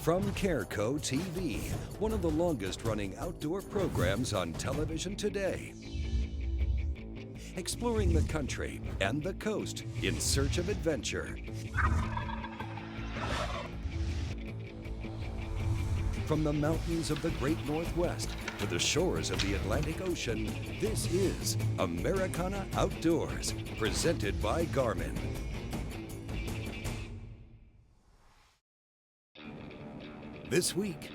From Careco TV, one of the longest-running outdoor programs on television today. Exploring the country and the coast in search of adventure. From the mountains of the Great Northwest to the shores of the Atlantic Ocean, this is Americana Outdoors, presented by Garmin. This week,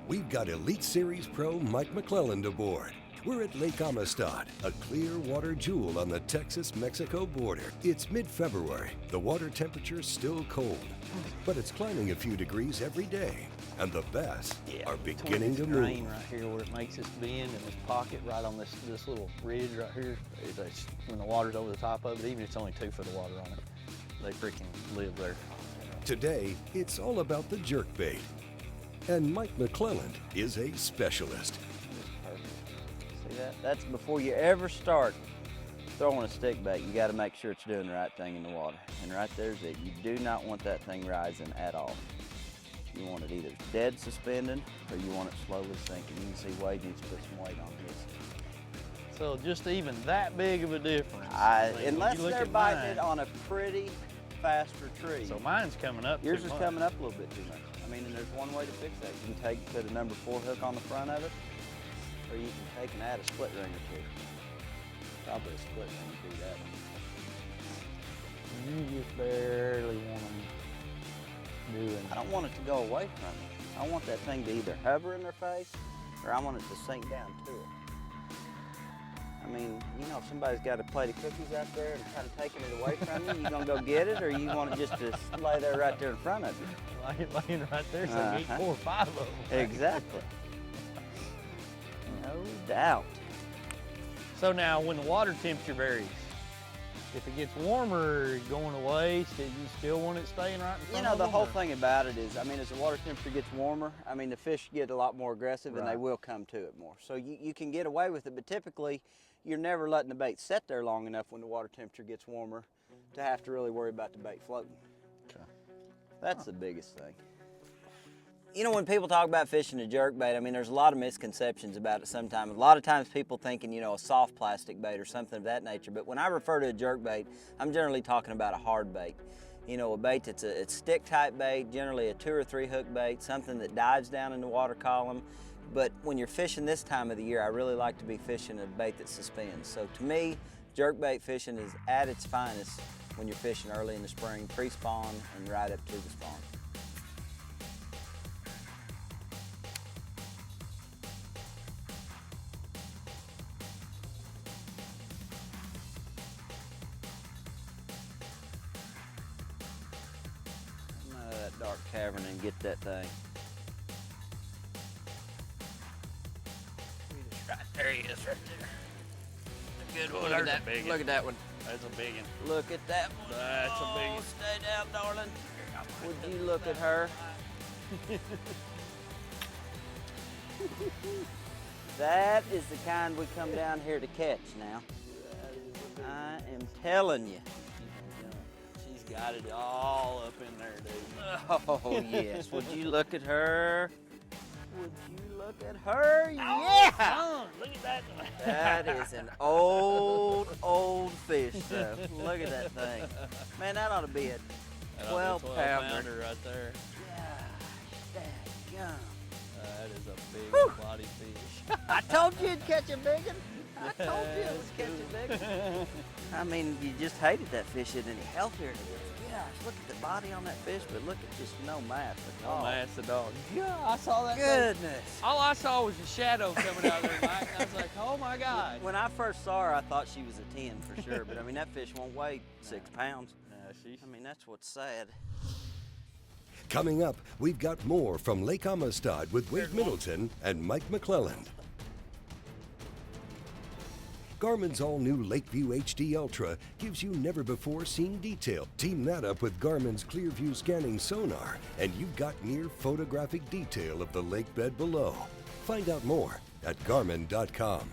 we've got Elite Series Pro Mike McClelland aboard. We're at Lake Amistad, a clear water jewel on the Texas-Mexico border. It's mid-February. The water temperature's still cold, but it's climbing a few degrees every day, and the bass are beginning to move. Right here where it makes this bend and this pocket right on this little ridge right here. When the water's over the top of it, even if it's only 2 foot of water on it, they freaking live there. Today, it's all about the jerkbait. And Mike McClelland is a specialist. See that? That's before you ever start throwing a stick bait, you got to make sure it's doing the right thing in the water. And right there's it. You do not want that thing rising at all. You want it either dead suspending or you want it slowly sinking. You can see Wade needs to put some weight on this. So just even that big of a difference. Unless they're biting it on a pretty fast retrieve. So mine's coming up. Yours is coming up a little bit too much. I mean, and there's one way to fix that. You can put a number 4 hook on the front of it, or you can take and add a split ring or 2. Probably a split ring would do that one. You just barely want them doing. I don't want it to go away from you. I want that thing to either hover in their face, or I want it to sink down to it. I mean, you know, if somebody's got a plate of cookies out there and kind of taking it away from you, you gonna go get it, or you want it just to lay there right there in front of you? Laying right there, so you can eat 4 or 5 of them. Exactly. No doubt. So now, when the water temperature varies, if it gets warmer, going away, you still want it staying right in front of them? You know, the whole thing about it is, I mean, as the water temperature gets warmer, I mean, the fish get a lot more aggressive and they will come to it more. So you can get away with it, but typically, you're never letting the bait sit there long enough when the water temperature gets warmer to have to really worry about the bait floating. Okay. That's the biggest thing. You know, when people talk about fishing a jerkbait, I mean, there's a lot of misconceptions about it sometimes. A lot of times people thinking, you know, a soft plastic bait or something of that nature. But when I refer to a jerkbait, I'm generally talking about a hard bait. You know, a bait that's a stick type bait, generally a 2 or 3 hook bait, something that dives down in the water column. But when you're fishing this time of the year, I really like to be fishing a bait that suspends. So to me, jerkbait fishing is at its finest when you're fishing early in the spring, pre-spawn and right up to the spawn. Come out of that dark cavern and get that thing. Right there he is, right there. Good one. Look at that. Look at that one. That's a big one. Look at that one. That's a big one. Stay down, darling. Would you look at her? That is the kind we come down here to catch now. I am telling you. She's got it all up in there, dude. Oh, yes. Would you look at her? Would you look at her? Yeah! Oh, look at that. That is an old fish, though. Look at that thing. Man, that ought to be a 12-pounder right there. Gosh, dadgum. That is a big body fish. I told you you'd catch a big one. I told you it was catch a big one. I mean, you just hated that fish isn't any healthier. Gosh, look at the body on that fish, but look at just no mass at all. No mass at all. Yeah, I saw that. Goodness. All I saw was a shadow coming out of there, Mike. I was like, oh my God. When I first saw her, I thought she was a 10 for sure, but I mean, that fish won't weigh 6 pounds. I mean, that's what's sad. Coming up, we've got more from Lake Amistad with Wade Middleton and Mike McClelland. Garmin's all-new Lakeview HD Ultra gives you never-before-seen detail. Team that up with Garmin's Clearview scanning sonar, and you've got near photographic detail of the lake bed below. Find out more at Garmin.com.